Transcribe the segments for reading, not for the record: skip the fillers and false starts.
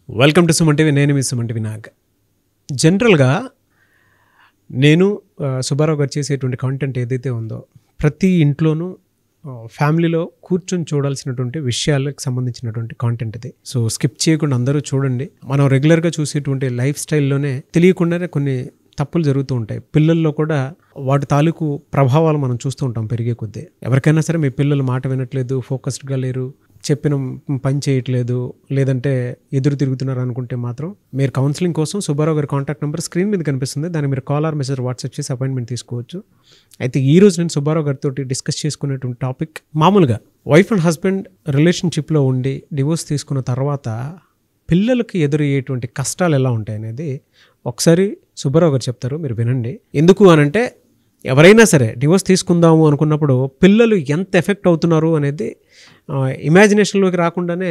Welcome to Suman TV. నేను మీ Suman TV Nag. జనరల్గా నేను సుబ్బారావు గారు చేసేటువంటి కాంటెంట్ ఏదైతే ఉందో ప్రతి ఇంట్లోనూ ఫ్యామిలీలో కూర్చొని చూడాల్సినటువంటి విషయాలకు సంబంధించినటువంటి కాంటెంట్ ఇది. సో స్కిప్ చేయకుండా అందరూ చూడండి. మనం రెగ్యులర్గా చూసేటువంటి లైఫ్ స్టైల్లోనే తెలియకుండానే కొన్ని తప్పులు జరుగుతూ ఉంటాయి. పిల్లల్లో కూడా వాటి తాలూకు ప్రభావాలు మనం చూస్తూ ఉంటాం పెరిగే కొద్దీ. ఎవరికైనా సరే మీ పిల్లలు మాట వినట్లేదు, ఫోకస్డ్గా లేరు, చెప్పిన పని చేయట్లేదు, లేదంటే ఎదురు తిరుగుతున్నారు అనుకుంటే మాత్రం మీరు కౌన్సిలింగ్ కోసం సుబ్బారావు గారి కాంటాక్ట్ నెంబర్ స్క్రీన్ మీద కనిపిస్తుంది. దాన్ని మీరు కాల్ ఆర్ మెసేజ్ వాట్సాప్ చేసి అపాయింట్మెంట్ తీసుకోవచ్చు. అయితే ఈ రోజు నేను సుబ్బారావు గారితో డిస్కస్ చేసుకునేటువంటి టాపిక్, మామూలుగా వైఫ్ అండ్ హస్బెండ్ రిలేషన్షిప్లో ఉండి డివోర్స్ తీసుకున్న తర్వాత పిల్లలకి ఎదురయ్యేటువంటి కష్టాలు ఎలా ఉంటాయి అనేది ఒకసారి సుబ్బారావు గారు చెప్తారు, మీరు వినండి. ఎందుకు అనంటే ఎవరైనా సరే డివోర్స్ తీసుకుందాము అనుకున్నప్పుడు పిల్లలు ఎంత ఎఫెక్ట్ అవుతున్నారు అనేది ఇమాజినేషన్లోకి రాకుండానే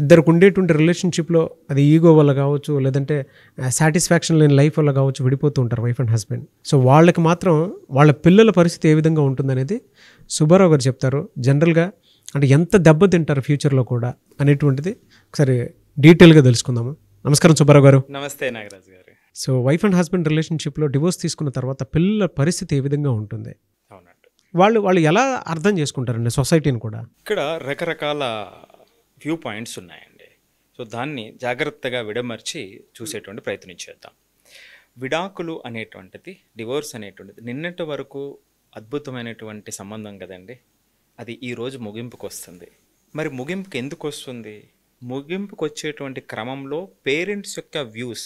ఇద్దరికి ఉండేటువంటి రిలేషన్షిప్లో అది ఈగో వల్ల కావచ్చు, లేదంటే సాటిస్ఫాక్షన్ లేని లైఫ్ వల్ల కావచ్చు విడిపోతూ ఉంటారు వైఫ్ అండ్ హస్బెండ్. సో వాళ్ళకి మాత్రం వాళ్ళ పిల్లల పరిస్థితి ఏ విధంగా ఉంటుందనేది సుబ్బారావు గారు చెప్తారు. జనరల్గా అంటే ఎంత దెబ్బతింటారు ఫ్యూచర్లో కూడా అనేటువంటిది ఒకసారి డీటెయిల్గా తెలుసుకుందాము. నమస్కారం సుబ్బారావు గారు. నమస్తే నాగరాజ్ గారు. సో వైఫ్ అండ్ హస్బెండ్ రిలేషన్షిప్లో డివోర్స్ తీసుకున్న తర్వాత పిల్లల పరిస్థితి ఏ విధంగా ఉంటుంది? అవునండి. వాళ్ళు ఎలా అర్థం చేసుకుంటారండి సొసైటీని కూడా? ఇక్కడ రకరకాల వ్యూ పాయింట్స్ ఉన్నాయండి. సో దాన్ని జాగ్రత్తగా విడమర్చి చూసేటువంటి ప్రయత్నం చేద్దాం. విడాకులు అనేటువంటిది, డివోర్స్ అనేటువంటిది నిన్నటి వరకు అద్భుతమైనటువంటి సంబంధం కదండి. అది ఈరోజు ముగింపుకు వస్తుంది. మరి ముగింపుకి ఎందుకు వస్తుంది? ముగింపుకు వచ్చేటువంటి క్రమంలో పేరెంట్స్ యొక్క వ్యూస్,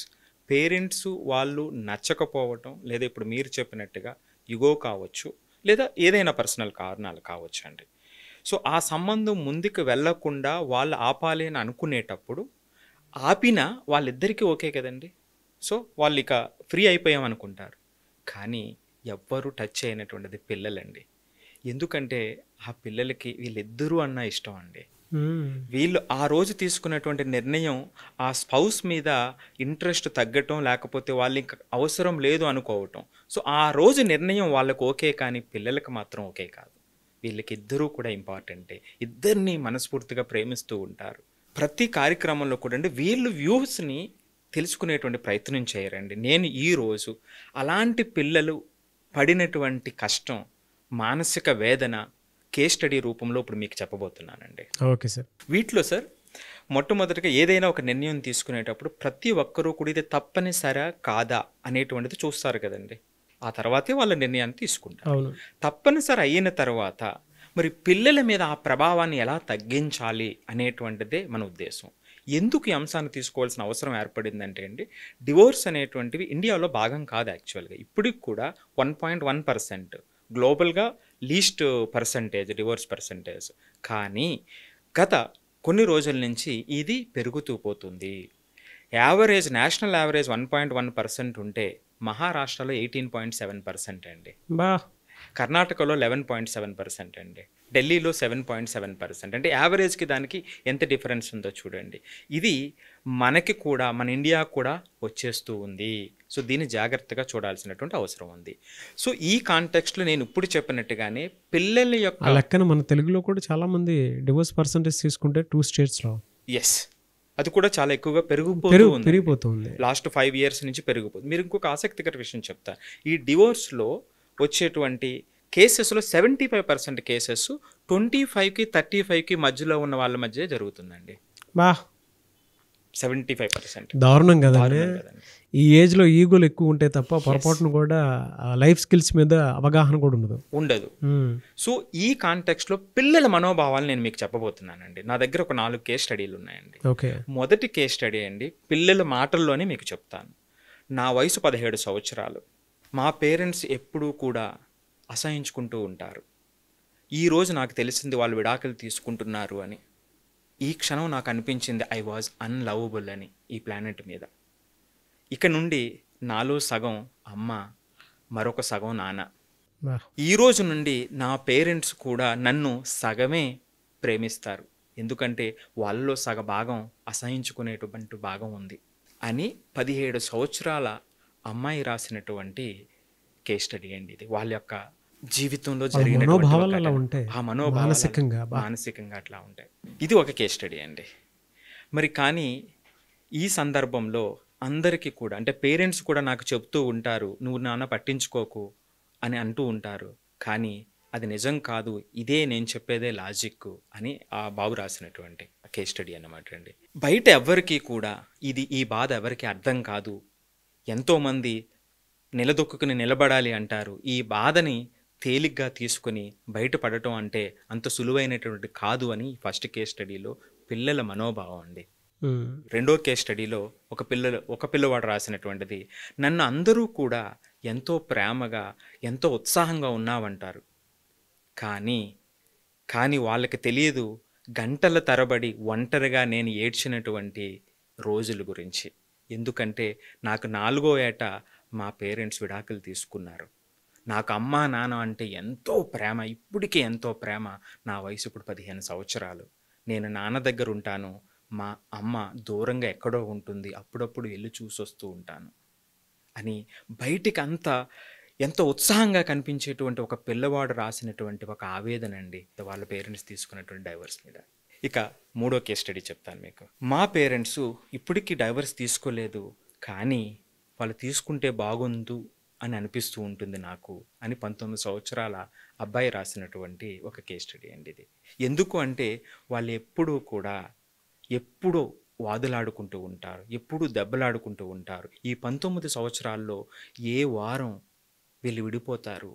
పేరెంట్స్ వాళ్ళు నచ్చకపోవటం, లేదా ఇప్పుడు మీరు చెప్పినట్టుగా ఇగో కావచ్చు, లేదా ఏదైనా పర్సనల్ కారణాలు కావచ్చు అండి. సో ఆ సంబంధం ముందుకు వెళ్లకుండా వాళ్ళు ఆపాలి అని అనుకునేటప్పుడు ఆపినా వాళ్ళిద్దరికీ ఓకే కదండి. సో వాళ్ళు ఇక ఫ్రీ అయిపోయామనుకుంటారు. కానీ ఎవ్వరూ టచ్ అయినటువంటిది పిల్లలండి. ఎందుకంటే ఆ పిల్లలకి వీళ్ళిద్దరూ అన్న ఇష్టం అండి. వీళ్ళు ఆ రోజు తీసుకున్నటువంటి నిర్ణయం ఆ స్పౌస్ మీద ఇంట్రెస్ట్ తగ్గటం, లేకపోతే వాళ్ళు ఇంకా అవసరం లేదు అనుకోవటం. సో ఆ రోజు నిర్ణయం వాళ్ళకు ఓకే, కానీ పిల్లలకు మాత్రం ఓకే కాదు. వీళ్ళకి ఇద్దరూ కూడా ఇంపార్టెంటే, ఇద్దరిని మనస్ఫూర్తిగా ప్రేమిస్తూ ఉంటారు. ప్రతి కార్యక్రమంలో కూడా అండి వీళ్ళు వ్యూస్ని తెలుసుకునేటువంటి ప్రయత్నం చేయరండి. నేను ఈరోజు అలాంటి పిల్లలు పడినటువంటి కష్టం, మానసిక వేదన కేస్ స్టడీ రూపంలో ఇప్పుడు మీకు చెప్పబోతున్నానండి. Okay sir. వీటిలో సార్ మొట్టమొదటిగా ఏదైనా ఒక నిర్ణయం తీసుకునేటప్పుడు ప్రతి ఒక్కరూ కూడా ఇది తప్పనిసరా కాదా అనేటువంటిది చూస్తారు కదండి. ఆ తర్వాతే వాళ్ళ నిర్ణయాన్ని తీసుకుంటారు. తప్పనిసరి అయిన తర్వాత మరి పిల్లల మీద ఆ ప్రభావాన్ని ఎలా తగ్గించాలి అనేటువంటిదే మన ఉద్దేశం. ఎందుకు ఈ అంశాన్ని తీసుకోవాల్సిన అవసరం ఏర్పడిందంటే అండి, డివోర్స్ అనేటువంటివి ఇండియాలో భాగం కాదు యాక్చువల్గా. ఇప్పటికి కూడా 1.1% గ్లోబల్గా లీస్ట్ పర్సంటేజ్ డివోర్స్ పర్సంటేజ్. కానీ గత కొన్ని రోజుల నుంచి ఇది పెరుగుతూ పోతుంది. యావరేజ్, నేషనల్ యావరేజ్ 1.1% ఉంటే మహారాష్ట్రలో 18.7% అండి, కర్ణాటకలో 11.7% అండి, ఢిల్లీలో 7.7%. అంటే యావరేజ్కి దానికి ఎంత డిఫరెన్స్ ఉందో చూడండి. ఇది మనకి కూడా, మన ఇండియా కూడా వచ్చేస్తూ ఉంది. సో దీన్ని జాగ్రత్తగా చూడాల్సినటువంటి అవసరం ఉంది. సో ఈ కాంటెక్స్ట్లో నేను ఇప్పుడు చెప్పినట్టుగానే పిల్లల యొక్క లెక్కన మన తెలుగులో కూడా చాలా మంది డివోర్స్ పర్సంటేజ్ తీసుకుంటే 2 స్టేట్స్లో ఎస్ అది కూడా చాలా ఎక్కువగా పెరిగిపోతుంది. లాస్ట్ 5 years నుంచి పెరిగిపోతుంది. మీరు ఇంకొక ఆసక్తికర విషయం చెప్తా. ఈ డివోర్స్లో వచ్చేటువంటి కేసెస్లో 75% కేసెస్ 25కి 35కి మధ్యలో ఉన్న వాళ్ళ మధ్య జరుగుతుందండి. 75%. దారుణం కదండి. ఈ ఏజ్లో ఈగోలు ఎక్కువ ఉంటే తప్ప పొరపాటును కూడా లైఫ్ స్కిల్స్ మీద అవగాహన కూడా ఉండదు. సో ఈ కాంటెక్స్ట్లో పిల్లల మనోభావాలు నేను మీకు చెప్పబోతున్నానండి. నా దగ్గర ఒక 4 కేస్ స్టడీలు ఉన్నాయండి. మొదటి కేస్ స్టడీ అండి, పిల్లల మాటల్లోనే మీకు చెప్తాను. నా వయసు 17 సంవత్సరాలు. మా పేరెంట్స్ ఎప్పుడూ కూడా అసహించుకుంటూ ఉంటారు. ఈరోజు నాకు తెలిసింది వాళ్ళు విడాకులు తీసుకుంటున్నారు అని. ఈ క్షణం నాకు అనిపించింది ఐ వాజ్ అన్లవబుల్ అని ఈ ప్లానెట్ మీద. ఇక నుండి నాలో సగం అమ్మ, మరొక సగం నాన్న. ఈరోజు నుండి నా పేరెంట్స్ కూడా నన్ను సగమే ప్రేమిస్తారు, ఎందుకంటే వాళ్ళలో సగ భాగం అసహించుకునేటువంటి భాగం ఉంది అని 17 సంవత్సరాల అమ్మాయి రాసినటువంటి కేస్ స్టడీ అండి ఇది. వాళ్ళ యొక్క జీవితంలో జరిగిన ఆ మానసికంగా అట్లా ఉంటాయి. ఇది ఒక కేస్ స్టడీ అండి. మరి కానీ ఈ సందర్భంలో అందరికీ కూడా అంటే పేరెంట్స్ కూడా నాకు చెప్తూ ఉంటారు, నువ్వు నాన్న పట్టించుకోకు అని అంటూ ఉంటారు. కానీ అది నిజం కాదు, ఇదే నేను చెప్పేదే లాజిక్ అని ఆ బాబు రాసినటువంటి కేస్ స్టడీ అన్నమాట అండి. బయట ఎవ్వరికీ కూడా ఈ బాధ ఎవరికి అర్థం కాదు. ఎంతోమంది నిలదొక్కుని నిలబడాలి అంటారు. ఈ బాధని తేలిగ్గా తీసుకొని బయటపడటం అంటే అంత సులువైనటువంటి కాదు అని ఫస్ట్ కేస్ స్టడీలో పిల్లల మనోభావం అండి. రెండో కేస్ స్టడీలో ఒక పిల్లవాడు రాసినటువంటిది, నన్ను అందరూ కూడా ఎంతో ప్రేమగా ఎంతో ఉత్సాహంగా ఉన్నావంటారు, కానీ వాళ్ళకి తెలియదు గంటల తరబడి ఒంటరిగా నేను ఏడ్చినటువంటి రోజుల గురించి. ఎందుకంటే నాకు 4వ ఏట మా పేరెంట్స్ విడాకులు తీసుకున్నారు. నాకు అమ్మా నాన్న అంటే ఎంతో ప్రేమ, ఇప్పటికీ ఎంతో ప్రేమ. నా వయసు ఇప్పుడు 15 సంవత్సరాలు. నేను నాన్న దగ్గర ఉంటాను, మా అమ్మ దూరంగా ఎక్కడో ఉంటుంది, అప్పుడప్పుడు వెళ్ళి చూసొస్తూ ఉంటాను అని బయటికి ఎంతో ఉత్సాహంగా కనిపించేటువంటి ఒక పిల్లవాడు రాసినటువంటి ఒక ఆవేదన అండి వాళ్ళ పేరెంట్స్ తీసుకున్నటువంటి డైవర్స్ మీద. ఇక మూడో కేస్ స్టడీ చెప్తాను మీకు. మా పేరెంట్స్ ఇప్పటికీ డైవర్స్ తీసుకోలేదు, కానీ వాళ్ళు తీసుకుంటే బాగుండు అని అనిపిస్తూ ఉంటుంది నాకు అని 19 సంవత్సరాల అబ్బాయి రాసినటువంటి ఒక కేస్ స్టడీ అండి ఇది. ఎందుకు అంటే వాళ్ళు ఎప్పుడూ వాదులాడుకుంటూ ఉంటారు, ఎప్పుడూ దెబ్బలాడుకుంటూ ఉంటారు. ఈ 19 సంవత్సరాల్లో ఏ వారం వీళ్ళు విడిపోతారు,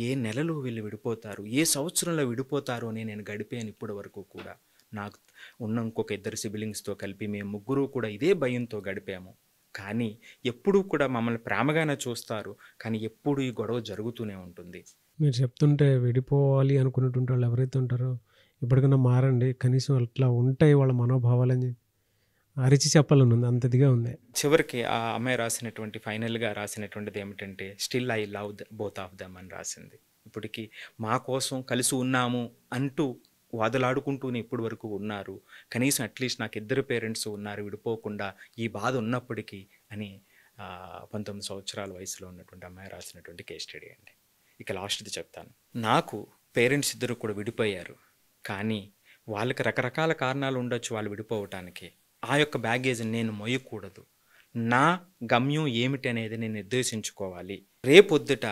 ఏ నెలలో వీళ్ళు విడిపోతారు, ఏ సంవత్సరంలో విడిపోతారు అని నేను గడిపాను ఇప్పటి వరకు కూడా. నాకు ఉన్న ఇంకొక 2 సిబ్లింగ్స్తో కలిపి మేము ముగ్గురు కూడా ఇదే భయంతో గడిపాము. కానీ ఎప్పుడూ కూడా మమ్మల్ని ప్రేమగానే చూస్తారు, కానీ ఎప్పుడు ఈ గొడవ జరుగుతూనే ఉంటుంది. మీరు చెప్తుంటే విడిపోవాలి అనుకున్నటువంటి వాళ్ళు ఎవరైతే ఉంటారో ఇప్పటికన్నా మారండి, కనీసం అట్లా ఉంటాయి వాళ్ళ మనోభావాలని అరిచి చెప్పాలని ఉంది, అంత ఇదిగా ఉంది. చివరికి ఆ అమ్మాయి రాసినటువంటి ఫైనల్గా రాసినటువంటిది ఏమిటంటే, still I love both of them అని రాసింది. ఇప్పటికీ మా కోసం కలిసి ఉన్నాము అంటూ వాదులాడుకుంటూనే ఇప్పటి వరకు ఉన్నారు, కనీసం అట్లీస్ట్ నాకు 2 పేరెంట్స్ ఉన్నారు విడిపోకుండా, ఈ బాధ ఉన్నప్పటికీ అని 19 సంవత్సరాల వయసులో ఉన్నటువంటి అమ్మాయి రాసినటువంటి కేస్ స్టడీ అండి. ఇక లాస్ట్ది చెప్తాను. నాకు పేరెంట్స్ 2 కూడా విడిపోయారు, కానీ వాళ్ళకి రకరకాల కారణాలు ఉండొచ్చు వాళ్ళు విడిపోవటానికి. ఆ యొక్క బ్యాగేజ్ని నేను మోయకూడదు. నా గమ్యం ఏమిటి అనేది నేను నిర్దేశించుకోవాలి. రేపొద్దుట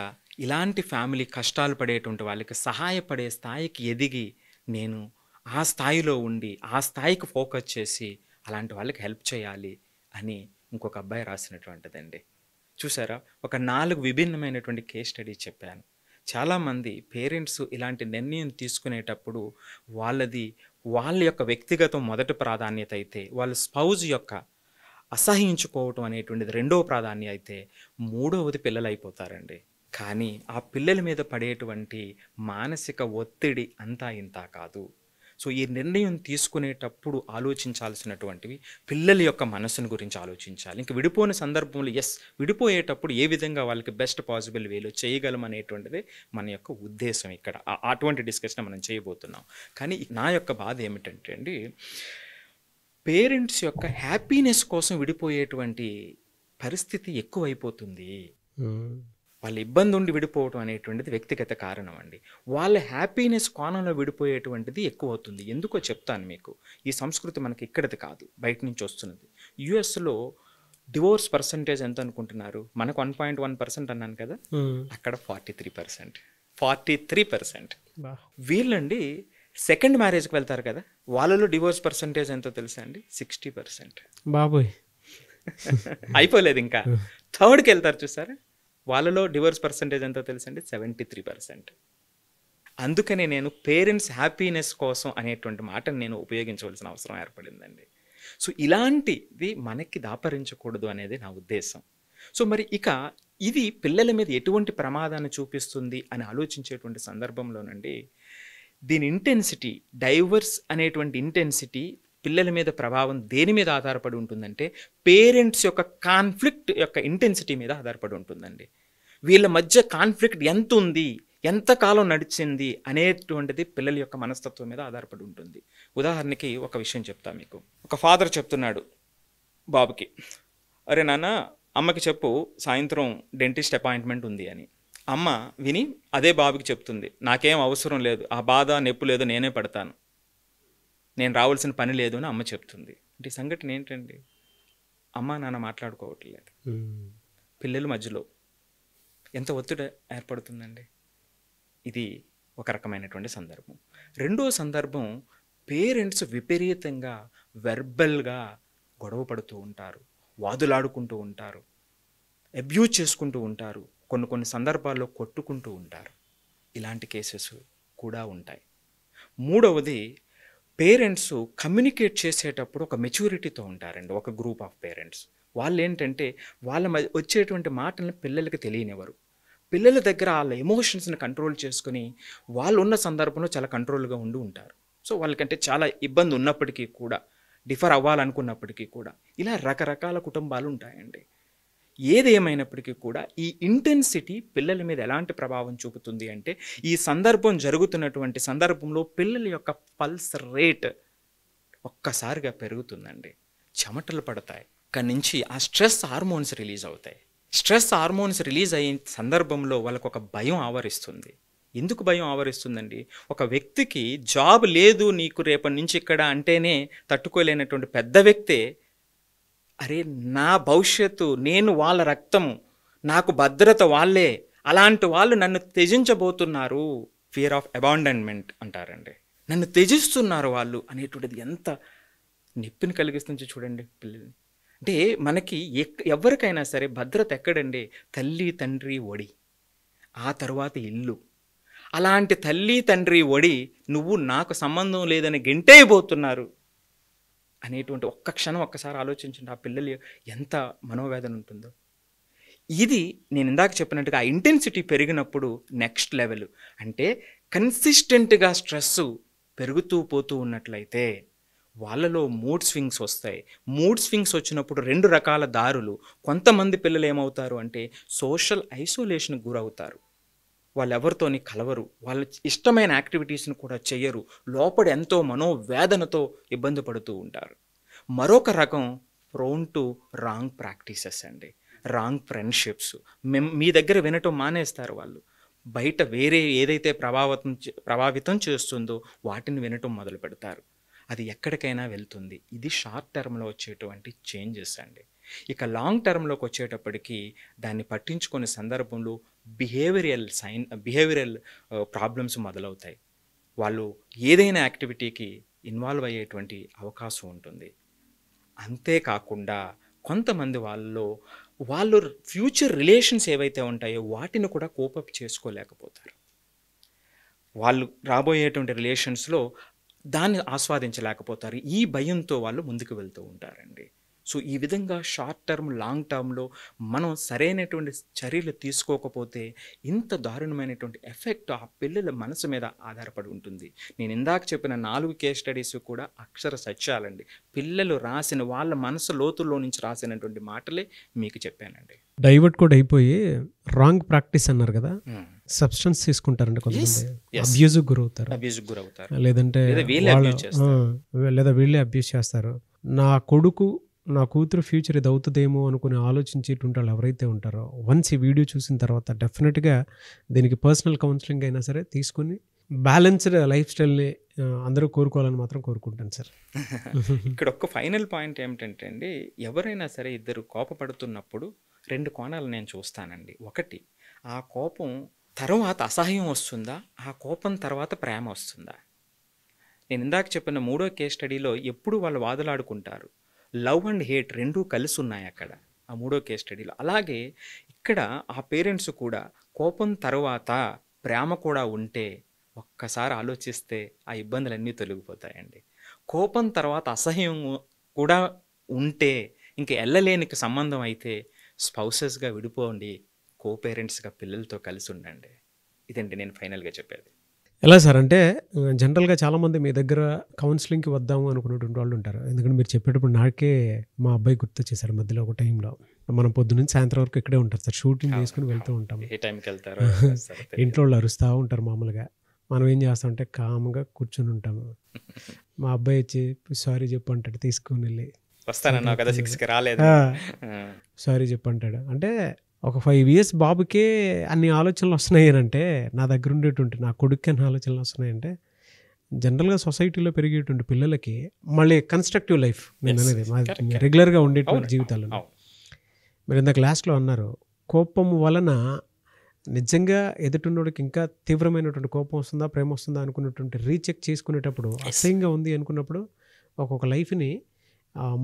ఇలాంటి ఫ్యామిలీ కష్టాలు పడేటువంటి వాళ్ళకి సహాయపడే స్థాయికి ఎదిగి నేను ఆ స్థాయిలో ఉండి ఆ స్థాయికి ఫోకస్ చేసి అలాంటి వాళ్ళకి హెల్ప్ చేయాలి అని ఇంకొక అబ్బాయి రాసినటువంటిదండి. చూసారా, ఒక 4 విభిన్నమైనటువంటి కేస్ స్టడీ చెప్పాను. చాలామంది పేరెంట్స్ ఇలాంటి నిర్ణయం తీసుకునేటప్పుడు వాళ్ళ యొక్క వ్యక్తిగతం మొదటి ప్రాధాన్యత అయితే, వాళ్ళ స్పౌజ్ యొక్క అసహించుకోవటం అనేటువంటిది 2వ ప్రాధాన్యత అయితే, 3వది పిల్లలు అయిపోతారండి. కానీ ఆ పిల్లల మీద పడేటువంటి మానసిక ఒత్తిడి అంతా ఇంత కాదు. సో ఈ నిర్ణయం తీసుకునేటప్పుడు ఆలోచించాల్సినటువంటివి పిల్లల యొక్క మనసును గురించి ఆలోచించాలి. ఇంక విడిపోయిన సందర్భంలో విడిపోయేటప్పుడు ఏ విధంగా వాళ్ళకి బెస్ట్ పాసిబుల్ వేలో చేయగలం అనేటువంటిది మన యొక్క ఉద్దేశం. ఇక్కడ అటువంటి డిస్కషన్ మనం చేయబోతున్నాం. కానీ నా యొక్క బాధ ఏమిటంటే అండి, పేరెంట్స్ యొక్క హ్యాపీనెస్ కోసం విడిపోయేటువంటి పరిస్థితి ఎక్కువైపోతుంది. వాళ్ళ ఇబ్బంది ఉండి విడిపోవటం అనేటువంటిది వ్యక్తిగత కారణం అండి. వాళ్ళ హ్యాపీనెస్ కోణంలో విడిపోయేటువంటిది ఎక్కువ అవుతుంది. ఎందుకో చెప్తాను మీకు. ఈ సంస్కృతి మనకి ఇక్కడది కాదు, బయట నుంచి వస్తున్నది. యుఎస్లో డివోర్స్ పర్సంటేజ్ ఎంత అనుకుంటున్నారు? మనకు 1.1% అన్నాను కదా, అక్కడ 43%. వీళ్ళండి సెకండ్ మ్యారేజ్కి వెళ్తారు కదా, వాళ్ళలో డివోర్స్ పర్సంటేజ్ ఎంతో తెలుసా అండి? 60%. బాబోయ్, అయిపోలేదు ఇంకా. థర్డ్కి వెళ్తారు చూసారా, వాళ్ళలో డివోర్స్ పర్సంటేజ్ ఎంతో తెలుసండి? 73%. అందుకనే నేను పేరెంట్స్ హ్యాపీనెస్ కోసం అనేటువంటి మాటను నేను ఉపయోగించవలసిన అవసరం ఏర్పడిందండి. సో ఇలాంటిది మనకి దాపరించకూడదు అనేది నా ఉద్దేశం. సో మరి ఇక ఇది పిల్లల మీద ఎటువంటి ప్రమాదాన్ని చూపిస్తుంది అని ఆలోచించేటువంటి సందర్భంలోనండి, దీని ఇంటెన్సిటీ, డైవర్స్ అనేటువంటి ఇంటెన్సిటీ పిల్లల మీద ప్రభావం దేని మీద ఆధారపడి ఉంటుందంటే, పేరెంట్స్ యొక్క కాన్ఫ్లిక్ట్ యొక్క ఇంటెన్సిటీ మీద ఆధారపడి ఉంటుందండి. వీళ్ళ మధ్య కాన్ఫ్లిక్ట్ ఎంత ఉంది, ఎంతకాలం నడిచింది అనేటువంటిది పిల్లల యొక్క మనస్తత్వం మీద ఆధారపడి ఉంటుంది. ఉదాహరణకి ఒక విషయం చెప్తా మీకు. ఒక ఫాదర్ చెప్తున్నాడు బాబుకి, అరే నాన్న, అమ్మకి చెప్పు సాయంత్రం డెంటిస్ట్ అపాయింట్మెంట్ ఉంది అని. అమ్మ విని అదే బాబుకి చెప్తుంది, నాకేం అవసరం లేదు, ఆ బాధ నొప్పి లేదు, నేనే పడతాను, నేను రావాల్సిన పని లేదు అని అమ్మ చెప్తుంది. అంటే ఈ సంఘటన ఏంటండి? అమ్మా నాన్న మాట్లాడుకోవట్లేదు, పిల్లల మధ్యలో ఎంత ఒత్తిడి ఏర్పడుతుందండి. ఇది ఒక రకమైనటువంటి సందర్భం. రెండో సందర్భం, పేరెంట్స్ విపరీతంగా వెర్బల్గా గొడవ పడుతూ ఉంటారు, వాదులాడుకుంటూ ఉంటారు, అబ్యూజ్ చేసుకుంటూ ఉంటారు, కొన్ని సందర్భాల్లో కొట్టుకుంటూ ఉంటారు. ఇలాంటి కేసెస్ కూడా ఉంటాయి. మూడవది, పేరెంట్స్ కమ్యూనికేట్ చేసేటప్పుడు ఒక మెచ్యూరిటీతో ఉంటారండి. ఒక గ్రూప్ ఆఫ్ పేరెంట్స్ వాళ్ళు ఏంటంటే వాళ్ళ వచ్చేటువంటి మాటలను పిల్లలకి తెలియనివ్వరు. పిల్లల దగ్గర వాళ్ళ ఎమోషన్స్ని కంట్రోల్ చేసుకుని వాళ్ళు ఉన్న సందర్భంలో చాలా కంట్రోల్గా ఉంటారు. సో వాళ్ళకంటే చాలా ఇబ్బంది ఉన్నప్పటికీ కూడా, డిఫర్ అవ్వాలనుకున్నప్పటికీ కూడా, ఇలా రకరకాల కుటుంబాలు ఉంటాయండి. ఏది ఏమైనప్పటికీ కూడా ఈ ఇంటెన్సిటీ పిల్లల మీద ఎలాంటి ప్రభావం చూపుతుంది అంటే, ఈ సందర్భం జరుగుతున్నటువంటి సందర్భంలో పిల్లల యొక్క పల్స్ రేట్ ఒక్కసారిగా పెరుగుతుందండి, చెమటలు పడతాయి. అక్కడి నుంచి ఆ స్ట్రెస్ హార్మోన్స్ రిలీజ్ అవుతాయి. స్ట్రెస్ హార్మోన్స్ రిలీజ్ అయిన సందర్భంలో వాళ్ళకు ఒక భయం ఆవరిస్తుంది. ఎందుకు భయం ఆవరిస్తుందండి? ఒక వ్యక్తికి జాబ్ లేదు నీకు రేపటి నుంచి ఇక్కడ అంటేనే తట్టుకోలేనటువంటి పెద్ద వ్యక్తే, అరే నా భవిష్యత్తు, నేను వాళ్ళ రక్తము, నాకు భద్రత వాళ్ళే, అలాంటి వాళ్ళు నన్ను త్యజించబోతున్నారు, ఫియర్ ఆఫ్ అబాండన్మెంట్ అంటారండి, నన్ను త్యజిస్తున్నారు వాళ్ళు అనేటువంటిది ఎంత నొప్పిని కలిగిస్తుంది చూడండి పిల్లల్ని. అంటే మనకి ఎవరికైనా సరే భద్రత ఎక్కడండి? తల్లి తండ్రి ఒడి, ఆ తర్వాత ఇల్లు. అలాంటి తల్లి తండ్రి ఒడి నువ్వు నాకు సంబంధం లేదని గెంటేయబోతున్నారు అనేటువంటి ఒక్క క్షణం ఒక్కసారి ఆలోచించండి, ఆ పిల్లలు ఎంత మనోవేదన ఉంటుందో. ఇది నేను ఇందాక చెప్పినట్టుగా ఆ ఇంటెన్సిటీ పెరిగినప్పుడు నెక్స్ట్ లెవెల్, అంటే కన్సిస్టెంట్గా స్ట్రెస్ పెరుగుతూ పోతూ ఉన్నట్లయితే వాళ్ళలో మూడ్ స్వింగ్స్ వస్తాయి. మూడ్ స్వింగ్స్ వచ్చినప్పుడు రెండు రకాల దారులు. కొంతమంది పిల్లలు ఏమవుతారు అంటే సోషల్ ఐసోలేషన్కి గురవుతారు, వాళ్ళు ఎవరితోని కలవరు, వాళ్ళ ఇష్టమైన యాక్టివిటీస్ని కూడా చెయ్యరు, లోపల ఎంతో మనోవేదనతో ఇబ్బంది పడుతూ ఉంటారు. మరొక రకం ప్రోన్ టు రాంగ్ ప్రాక్టీసెస్ అండి, రాంగ్ ఫ్రెండ్షిప్స్. మీ దగ్గర వినటం మానేస్తారు వాళ్ళు, బయట వేరే ఏదైతే ప్రభావితం చేస్తుందో వాటిని వినటం మొదలు పెడతారు. అది ఎక్కడికైనా వెళ్తుంది. ఇది షార్ట్ టర్మ్లో వచ్చేటువంటి చేంజెస్ అండి. ఇక లాంగ్ టర్మ్లోకి వచ్చేటప్పటికి దాన్ని పట్టించుకునే సందర్భంలో బిహేవియరల్ ప్రాబ్లమ్స్ మొదలవుతాయి. వాళ్ళు ఏదైనా యాక్టివిటీకి ఇన్వాల్వ్ అయ్యేటువంటి అవకాశం ఉంటుంది. అంతేకాకుండా కొంతమంది వాళ్ళు ఫ్యూచర్ రిలేషన్స్ ఏవైతే ఉంటాయో వాటిని కూడా కోపప్ చేసుకోలేకపోతారు. వాళ్ళు రాబోయేటువంటి రిలేషన్స్లో దాన్ని ఆస్వాదించలేకపోతారు. ఈ భయంతో వాళ్ళు ముందుకు వెళ్తూ ఉంటారండి. సో ఈ విధంగా షార్ట్ టర్మ్ లాంగ్ టర్మ్లో మనం సరైనటువంటి చర్యలు తీసుకోకపోతే ఇంత దారుణమైనటువంటి ఎఫెక్ట్ ఆ పిల్లల మనసు మీద ఆధారపడి ఉంటుంది. నేను ఇందాక చెప్పిన 4 కేస్ స్టడీస్ కూడా అక్షర సత్యాలండి. పిల్లలు రాసిన వాళ్ళ మనసు లోతుల్లో నుంచి రాసినటువంటి మాటలే మీకు చెప్పానండి. డైవర్ట్ కూడా అయిపోయి రాంగ్ ప్రాక్టీస్ అన్నారు కదా, సబ్స్టెన్స్ తీసుకుంటారండి కొంతమంది, అబ్యూజ్కి గురవుతారు, లేదంటే లేదా వీళ్ళే అబ్యూజ్ చేస్తారు. నా కూతురు ఫ్యూచర్ ఇది అవుతుందేమో అనుకుని ఆలోచించేటువంటి వాళ్ళు ఎవరైతే ఉంటారో, వన్స్ ఈ వీడియో చూసిన తర్వాత డెఫినెట్గా దీనికి పర్సనల్ కౌన్సిలింగ్ అయినా సరే తీసుకుని బ్యాలెన్స్డ్ లైఫ్ స్టైల్ని అందరూ కోరుకోవాలని మాత్రం కోరుకుంటాను సార్. ఇక్కడ ఒక్క ఫైనల్ పాయింట్ ఏమిటంటే అండి, ఎవరైనా సరే ఇద్దరు కోపపడుతున్నప్పుడు 2 కోణాలు నేను చూస్తానండి. ఒకటి, ఆ కోపం తర్వాత అసహ్యం వస్తుందా, ఆ కోపం తర్వాత ప్రేమ వస్తుందా? నేను ఇందాక చెప్పిన 3వ కేస్ స్టడీలో ఎప్పుడు వాళ్ళు వాదులాడుకుంటారు, లవ్ అండ్ హేట్ రెండూ కలిసి ఉన్నాయి అక్కడ ఆ 3వ కేస్ స్టడీలో. అలాగే ఇక్కడ ఆ పేరెంట్స్ కూడా కోపం తర్వాత ప్రేమ కూడా ఉంటే ఒక్కసారి ఆలోచిస్తే ఆ ఇబ్బందులన్నీ తొలగిపోతాయండి. కోపం తర్వాత అసహ్యం కూడా ఉంటే ఇంక ఎల్లలేని సంబంధం అయితే స్పౌసెస్గా విడిపోండి, కో పేరెంట్స్గా పిల్లలతో కలిసి ఉండండి. ఇదండి నేను ఫైనల్గా చెప్పేది. ఎలా సార్ అంటే జనరల్గా చాలామంది మీ దగ్గర కౌన్సిలింగ్కి వద్దాము అనుకున్నటువంటి వాళ్ళు ఉంటారు. ఎందుకంటే మీరు చెప్పేటప్పుడు నాకే మా అబ్బాయి గుర్తు చేశారు. మధ్యలో ఒక టైంలో మనం పొద్దున్నుంచి సాయంత్రం వరకు ఇక్కడే ఉంటారు సార్, షూటింగ్ చేసుకుని వెళ్తూ ఉంటాం. ఏ టైంకి వెళ్తారు? ఇంట్లో వాళ్ళు అరుస్తూ ఉంటారు మామూలుగా. మనం ఏం చేస్తామంటే కామ్గా కూర్చొని ఉంటాము. మా అబ్బాయి వచ్చి సారీ చెప్పు అంటాడు, తీసుకుని వెళ్ళి వస్తానన్నా కదా 6కి రాలేదు సారీ చెప్పు అంటాడు. అంటే ఒక 5 years బాబుకే అన్ని ఆలోచనలు వస్తున్నాయి అంటే, నా దగ్గర ఉండేటువంటి నా కొడుక్కి అన్ని ఆలోచనలు వస్తున్నాయంటే జనరల్గా సొసైటీలో పెరిగేటువంటి పిల్లలకి మళ్ళీ కన్స్ట్రక్టివ్ లైఫ్ నేను అనేది రెగ్యులర్గా ఉండేటువంటి జీవితాలు. మీరు ఇందాక లాస్ట్లో అన్నారు, కోపం వలన నిజంగా ఎదుటిన్నోడికి ఇంకా తీవ్రమైనటువంటి కోపం వస్తుందా ప్రేమ వస్తుందా అనుకున్నటువంటి రీచెక్ చేసుకునేటప్పుడు అసహ్యంగా ఉంది అనుకున్నప్పుడు ఒక్కొక్క లైఫ్ని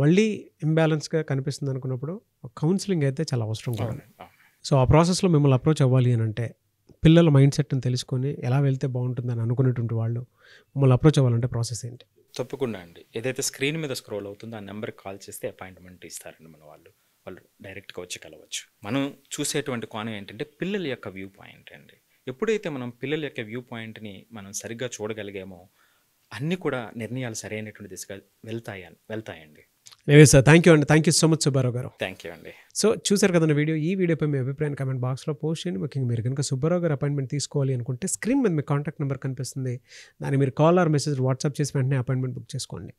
మళ్ళీ ఇంబ్యాలెన్స్గా కనిపిస్తుంది అనుకున్నప్పుడు కౌన్సిలింగ్ అయితే చాలా అవసరం కూడా. సో ఆ ప్రాసెస్లో మిమ్మల్ని అప్రోచ్ అవ్వాలి అని అంటే పిల్లల మైండ్ సెట్ని తెలుసుకొని ఎలా వెళ్తే బాగుంటుందని అనుకునేటువంటి వాళ్ళు మిమ్మల్ని అప్రోచ్ అవ్వాలంటే ప్రాసెస్ ఏంటి? తప్పకుండా అండి, ఏదైతే స్క్రీన్ మీద స్క్రోల్ అవుతుందో ఆ నెంబర్కి కాల్ చేస్తే అపాయింట్మెంట్ ఇస్తారండి మన వాళ్ళు డైరెక్ట్గా వచ్చి కలవచ్చు. మనం చూసేటువంటి కోణం ఏంటంటే పిల్లల యొక్క వ్యూ పాయింట్ అండి. ఎప్పుడైతే మనం పిల్లల యొక్క వ్యూ పాయింట్ని మనం సరిగ్గా చూడగలిగామో అన్నీ కూడా నిర్ణయాలు సరైనటువంటి దిశగా వెళ్తాయండి. సార్ థ్యాంక్ యూ అండి, thank you so much Subbarao గారు. థ్యాంక్ యూ అండి. సో చూసారు కదండి వీడియో. ఈ వీడియోపై మీ అభిప్రాయాన్ని కామెంట్ బాక్స్లో పోస్ట్ చేయండి. ముఖ్యంగా మీరు కనుక సుబ్బారావు గారు అపాయింట్మెంట్ తీసుకోవాలి అనుకుంటే స్క్రీన్ మీద మీ కాంటాక్ట్ నెంబర్ కనిపిస్తుంది, దాన్ని మీరు కాల్ ఆర్ మెసేజ్ వాట్సాప్ చేసి వెంటనే అపాయింట్మెంట్ బుక్ చేసుకోండి.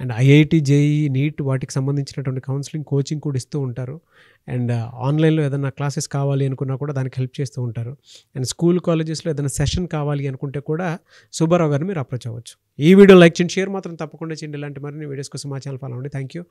అండ్ ఐఐటి, జేఈ, నీట్ వాటికి సంబంధించినటువంటి కౌన్సిలింగ్, కోచింగ్ కూడా ఇస్తూ ఉంటారు. అండ్ ఆన్లైన్లో ఏదైనా క్లాసెస్ కావాలి అనుకున్నా కూడా దానికి హెల్ప్ చేస్తూ ఉంటారు. అండ్ స్కూల్ కాలేజెస్లో ఏదైనా సెషన్ కావాలి అనుకుంటే కూడా సుబ్బారావు గారిని మీరు అప్రోచ్ అవ్వచ్చు. ఈ వీడియో లైక్ చేయండి, షేర్ మాత్రం తప్పకుండా చేయండి. ఇలాంటి మరిన్ని వీడియోస్ కోసం మా ఛానల్ ఫాలో అవ్వండి. Thank you.